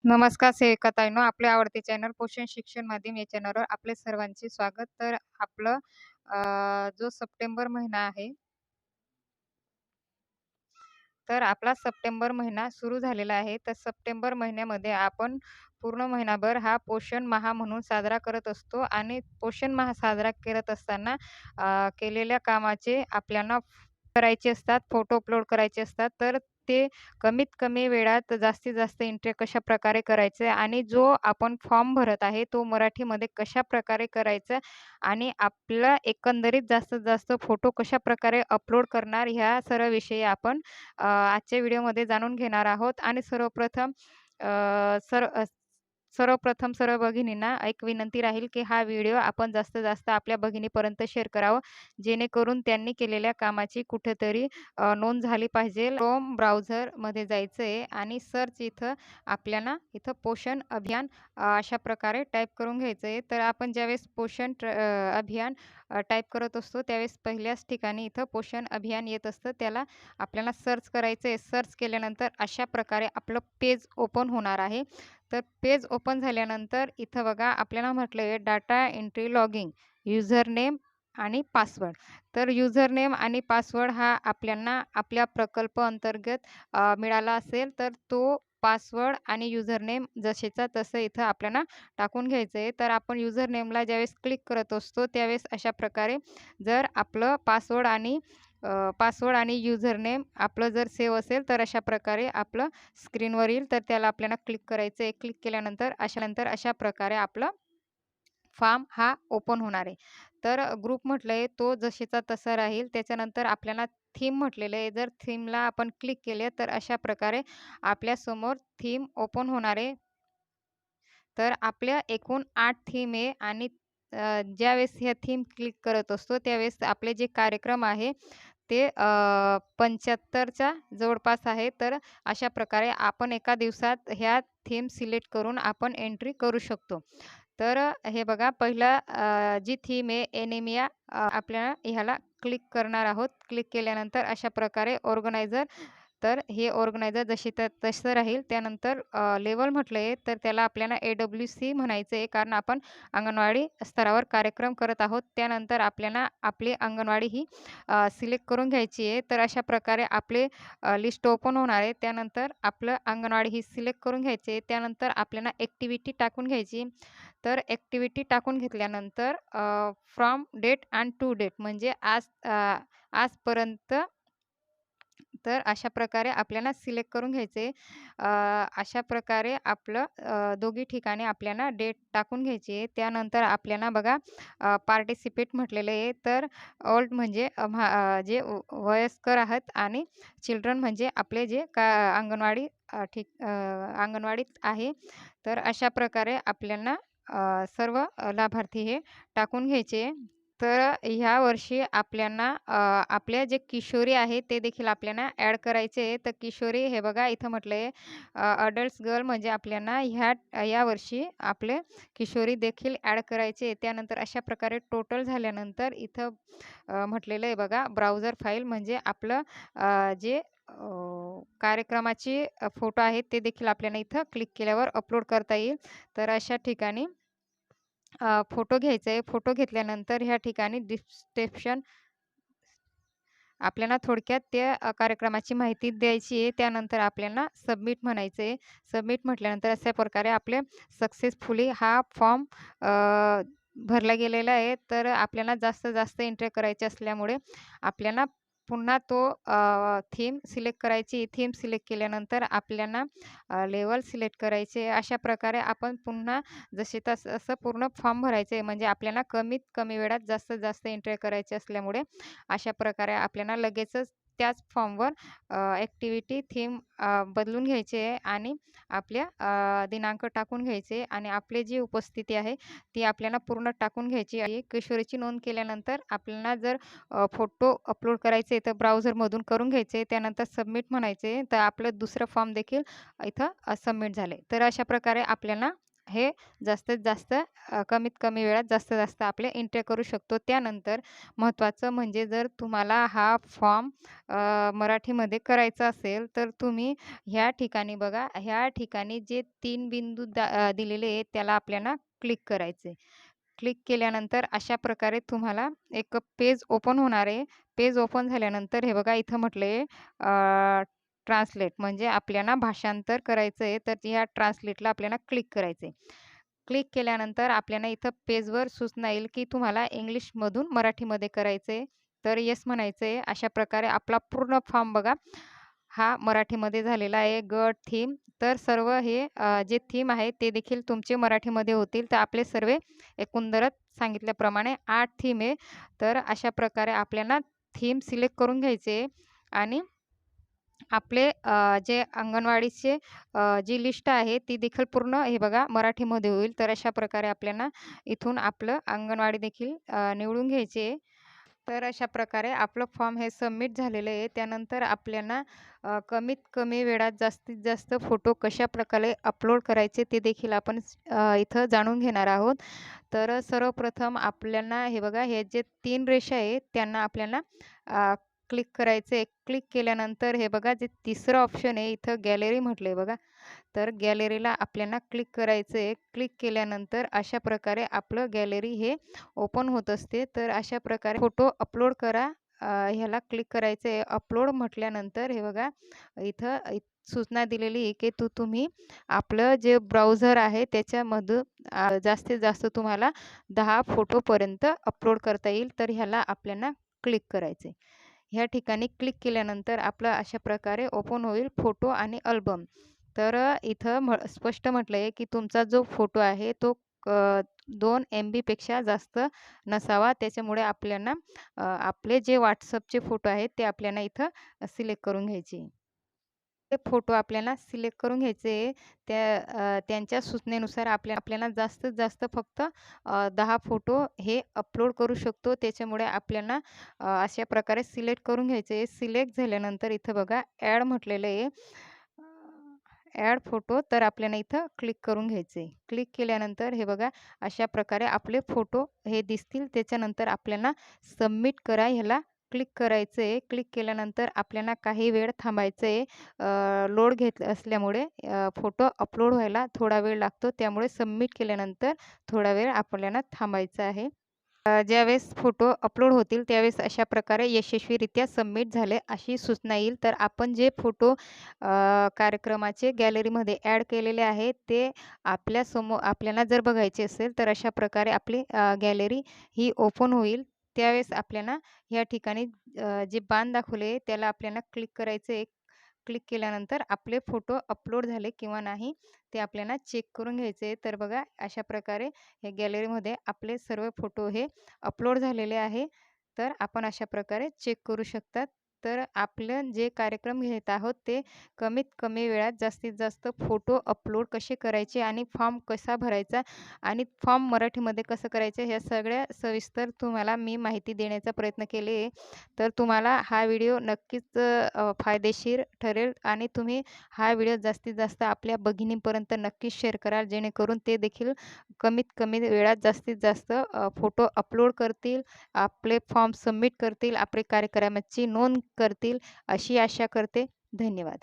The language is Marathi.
नमस्कार सेविकाताईंनो, आपले आवडते चॅनल पोषण शिक्षण माध्यम या चॅनलवर आपले सर्वांचे स्वागत. तर आपलं जो सप्टेंबर महिना आहे, तर आपला सप्टेंबर महिना सुरू झालेला आहे. तर सप्टेंबर महिन्यामध्ये आपण पूर्ण महिनाभर हा पोषण माह म्हणून साजरा करत असतो आणि पोषण माह साजरा करत असताना केलेल्या कामाचे आपल्याला करायचे असतात, फोटो अपलोड करायचे असतात. तर ते कमीत कमी वेळात जास्तीत जास्त एंट्री कशाप्रकारे करायचे आणि जो आपण फॉर्म भरत आहे, तो मराठीमध्ये कशाप्रकारे करायचा आणि आपला एकंदरीत जास्तीत जास्त फोटो कशाप्रकारे अपलोड करणार, ह्या सर्व विषयी आपण आजच्या व्हिडिओमध्ये जाणून घेणार आहोत. आणि अ, सर अ, सर्वप्रथम सर्व भगिनींना एक विनंती राहील, की हा व्हिडिओ आपण जास्तीत जास्त आपल्या भगिनीपर्यंत शेअर करावं, जेणेकरून त्यांनी केलेल्या कामाची कुठेतरी नोंद झाली पाहिजे. क्रोम ब्राउझरमध्ये जायचं आहे आणि सर्च इथं आपल्याला इथं पोषण अभियान अशा प्रकारे टाईप करून घ्यायचं आहे. तर आपण ज्यावेळेस अभियान टाईप करत असतो, त्यावेळेस पहिल्याच ठिकाणी इथं पोषण अभियान येत असतं. त्याला आपल्याला सर्च करायचं आहे. सर्च केल्यानंतर अशा प्रकारे आपलं पेज ओपन होणार आहे. तर पेज ओपन झाल्यानंतर इथं बघा आपल्याला म्हटलं आहे data entry logging, user name आणि पासवर्ड. तर युजर नेम आणि पासवर्ड हा आपल्याला आपल्या प्रकल्प अंतर्गत मिळाला असेल, तर तो पासवर्ड आणि युजर नेम जसेचा तसं इथं आपल्याला टाकून घ्यायचं आहे. तर आपण युजर नेमला ज्यावेळेस क्लिक करत असतो, त्यावेळेस अशा प्रकारे जर आपलं पासवर्ड आणि युजर नेम आपलं जर सेव्ह असेल, तर अशा प्रकारे आपलं स्क्रीनवर येईल. तर त्याला आपल्याला क्लिक करायचं आहे. क्लिक केल्यानंतर अशा प्रकारे आपलं फॉर्म हा ओपन होणार आहे. तर ग्रुप म्हटलंय तो जसेचा तसा राहील. त्याच्यानंतर आपल्याला थीम म्हटलेलं आहे. जर थीमला आपण क्लिक केले, तर अशा प्रकारे आपल्यासमोर थीम ओपन होणार आहे. तर आपल्या एकूण 8 थीम आहे आणि ज्यावेळेस ह्या थीम क्लिक करत असतो, त्यावेळेस आपले जे कार्यक्रम आहे ते 75च्या जवळपास आहे. तर अशा प्रकारे आपण एका दिवसात ह्या थीम सिलेक्ट करून आपण एंट्री करू शकतो. तर हे बघा पहिला जी थीम आहे एनिमिया, आपल्याला ह्याला क्लिक करणार आहोत. क्लिक केल्यानंतर अशा प्रकारे ऑर्गनायझर, तर हे ऑर्गनायझर जशी तर तसं राहील. त्यानंतर लेव्हल म्हटलं आहे, तर त्याला आपल्याला AWC म्हणायचं आहे, कारण आपण अंगणवाडी स्तरावर कार्यक्रम करत आहोत. त्यानंतर आपल्याला आपली अंगणवाडी ही सिलेक्ट करून घ्यायची आहे. तर अशा प्रकारे आपले लिस्ट ओपन होणार आहे. त्यानंतर आपलं अंगणवाडी ही सिलेक्ट करून घ्यायची आहे. त्यानंतर आपल्याला ॲक्टिव्हिटी टाकून घ्यायची. तर ॲक्टिव्हिटी टाकून घेतल्यानंतर from date and to date म्हणजे आजपर्यंत, तर अशा प्रकारे आपल्याला सिलेक्ट करून घ्यायचे. अशा प्रकारे आपलं दोघी ठिकाणी आपल्याला डेट टाकून घ्यायची आहे. त्यानंतर आपल्याला बघा पार्टिसिपेट म्हटलेलं आहे. तर ओल्ड म्हणजे जे वयस्कर आहेत आणि चिल्ड्रन म्हणजे आपले जे अंगणवाडी अंगणवाडीत आहे. तर अशा प्रकारे आपल्याला सर्व लाभार्थी हे टाकून घ्यायचे. तर ह्या वर्षी आपल्याला आपल्या जे किशोरी आहे ते देखील आपल्याला ॲड करायचे आहे. तर किशोरी हे बघा इथं म्हटलं आहे अडल्ट्स गर्ल म्हणजे आपल्याला यावर्षी आपले किशोरी देखील ॲड करायचे आहे. त्यानंतर अशा प्रकारे टोटल झाल्यानंतर इथं म्हटलेलं आहे बघा ब्राउझर फाईल म्हणजे आपलं जे कार्यक्रमाचे फोटो आहेत ते देखील आपल्याला इथं क्लिक केल्यावर अपलोड करता येईल. तर अशा ठिकाणी फोटो घ्यायचा आहे. फोटो घेतल्यानंतर ह्या ठिकाणी डिस्क्रिप्शन आपल्याला थोडक्यात त्या कार्यक्रमाची माहिती द्यायची आहे. त्यानंतर आपल्याला सबमिट म्हणायचं आहे. सबमिट म्हटल्यानंतर अशा प्रकारे आपले सक्सेसफुली हा फॉर्म भरला गेलेला आहे. तर आपल्याला जास्तीत जास्त एंट्री करायची असल्यामुळे आपल्याला पुन्हा तो थीम सिलेक्ट करायची. थीम सिलेक्ट केल्यानंतर आपल्याला लेव्हल सिलेक्ट करायचे. अशा प्रकारे आपण पुन्हा जसे तसं असं पूर्ण फॉर्म भरायचे आहे. म्हणजे आपल्याला कमीत कमी वेळात जास्तीत जास्त एंट्री करायची असल्यामुळे अशा प्रकारे आपल्याला लगेचच त्याच फॉर्मवर ॲक्टिव्हिटी थीम बदलून घ्यायची आहे आणि आपल्या दिनांक टाकून घ्यायचे आणि आपली जी उपस्थिती आहे ती आपल्याला पूर्ण टाकून घ्यायची आहे. किशोरीची नोंद केल्यानंतर आपल्याला जर फोटो अपलोड करायचे तर ब्राउझरमधून करून घ्यायचे. त्यानंतर सबमिट म्हणायचे. तर आपलं दुसरं फॉर्म देखील इथं सबमिट झाले. तर अशा प्रकारे आपल्याला हे जास्तीत जास्त कमीत कमी वेळात जास्तीत जास्त आपले एंट्री करू शकतो. त्यानंतर महत्त्वाचं म्हणजे जर तुम्हाला हा फॉर्म मराठीमध्ये करायचा असेल, तर तुम्ही ह्या ठिकाणी बघा, ह्या ठिकाणी जे 3 बिंदू दिलेले आहेत त्याला आपल्याला क्लिक करायचे. क्लिक केल्यानंतर अशा प्रकारे तुम्हाला एक पेज ओपन होणार आहे. पेज ओपन झाल्यानंतर हे बघा इथं म्हटलंय ट्रान्सलेट म्हणजे आपल्याला भाषांतर करायचं आहे, तर ह्या ट्रान्सलेटला आपल्याला क्लिक करायचं क्लिक केल्यानंतर आपल्याला इथं पेजवर सूचना येईल, की तुम्हाला इंग्लिशमधून मराठीमध्ये करायचं आहे. तर येस म्हणायचं आहे. अशा प्रकारे आपला पूर्ण फॉर्म बघा, हा मराठीमध्ये झालेला आहे. गट, थीम तर सर्व हे जे थीम आहे ते देखील तुमचे मराठीमध्ये होतील. तर आपले सर्व एकंदरच सांगितल्याप्रमाणे 8 थीम आहे. तर अशा प्रकारे आपल्याला थीम सिलेक्ट करून घ्यायचे आणि आपले जे अंगणवाडीचे जी लिस्ट आहे ती देखील पूर्ण हे बघा मराठीमध्ये होईल. तर अशा प्रकारे आपल्याला इथून आपलं अंगणवाडी देखील निवडून घ्यायची आहे. तर अशा प्रकारे आपलं फॉर्म हे सबमिट झालेलं आहे. त्यानंतर आपल्याला कमीत कमी वेळात जास्तीत जास्त फोटो कशाप्रकारे अपलोड करायचे ते देखील आपण इथं जाणून घेणार आहोत. तर सर्वप्रथम आपल्याला हे बघा हे जे 3 रेषा आहेत त्यांना आपल्याला क्लिक करायचं आहे. क्लिक केल्यानंतर हे बघा जे तिसरं ऑप्शन आहे इथं गॅलरी म्हटलंय बघा. तर गॅलरीला आपल्याला क्लिक करायचं आहे. क्लिक केल्यानंतर अशा प्रकारे आपलं गॅलरी हे ओपन होत असते. तर अशा प्रकारे फोटो अपलोड करा. ह्याला क्लिक करायचं आहे. अपलोड म्हटल्यानंतर हे बघा इथं सूचना दिलेली आहे, की तुम्ही आपलं जे ब्राउझर आहे त्याच्यामधून जास्तीत जास्त तुम्हाला 10 फोटोपर्यंत अपलोड करता येईल. तर ह्याला आपल्याला क्लिक करायचं ह्या ठिकाणी क्लिक केल्यानंतर आपलं अशा प्रकारे ओपन होईल फोटो आणि अल्बम. तर इथं स्पष्ट म्हटलं आहे, की तुमचा जो फोटो आहे तो 2 MBपेक्षा जास्त नसावा. त्याच्यामुळे आपल्याला आपले जे WhatsAppचे फोटो आहेत ते आपल्याला इथं सिलेक्ट करून घ्यायचे. ते फोटो आपल्याला सिलेक्ट करून घ्यायचे. त्यांच्या सूचनेनुसार आपल्याला जास्तीत जास्त फक्त 10 फोटो हे अपलोड करू शकतो. त्याच्यामुळे आपल्याला अशा प्रकारे सिलेक्ट करून घ्यायचे. सिलेक्ट झाल्यानंतर इथं बघा ॲड म्हटलेलं आहे. ॲड फोटो तर आपल्याला इथं क्लिक करून घ्यायचे. क्लिक केल्यानंतर हे बघा अशा प्रकारे आपले फोटो हे दिसतील. त्याच्यानंतर आपल्याला सबमिट करा ह्याला क्लिक करायचं आहे. क्लिक केल्यानंतर आपल्याला काही वेळ थांबायचं आहे. लोड घेत असल्यामुळे फोटो अपलोड व्हायला थोडा वेळ लागतो. त्यामुळे सबमिट केल्यानंतर थोडा वेळ आपल्याला थांबायचं आहे. ज्यावेळेस फोटो अपलोड होतील त्यावेळेस अशा प्रकारे यशस्वीरित्या सबमिट झाले अशी सूचना येईल. तर आपण जे फोटो कार्यक्रमाचे गॅलरीमध्ये ॲड केलेले आहेत ते आपल्याला जर बघायचे असेल तर अशा प्रकारे आपली गॅलरी ही ओपन होईल. त्यावेळेस आपल्याला या ठिकाणी जे बाण दाखवले त्याला आपल्याला क्लिक करायचं आहे. क्लिक केल्यानंतर आपले फोटो अपलोड झाले किंवा नाही ते आपल्याला चेक करून घ्यायचे आहे. तर बघा अशा प्रकारे हे गॅलरीमध्ये आपले सर्व फोटो हे अपलोड झालेले आहे. तर आपण अशा प्रकारे चेक करू शकतात. तर आपलं जे कार्यक्रम घेत आहोत ते कमीत कमी वेळात जास्तीत जास्त फोटो अपलोड कसे करायचे आणि फॉर्म कसा भरायचा आणि फॉर्म मराठीमध्ये कसं करायचं ह्या सगळ्या सविस्तर तुम्हाला मी माहिती देण्याचा प्रयत्न केले आहे. तर तुम्हाला हा व्हिडिओ नक्कीच फायदेशीर ठरेल आणि तुम्ही हा व्हिडिओ जास्तीत जास्त आपल्या भगिनींपर्यंत नक्कीच शेअर कराल जेणेकरून ते देखील कमीत कमी वेळात जास्तीत जास्त फोटो अपलोड करतील, आपले फॉर्म सबमिट करतील, आपले कार्यक्रमाची नोंद करतील अशी आशा करते. धन्यवाद.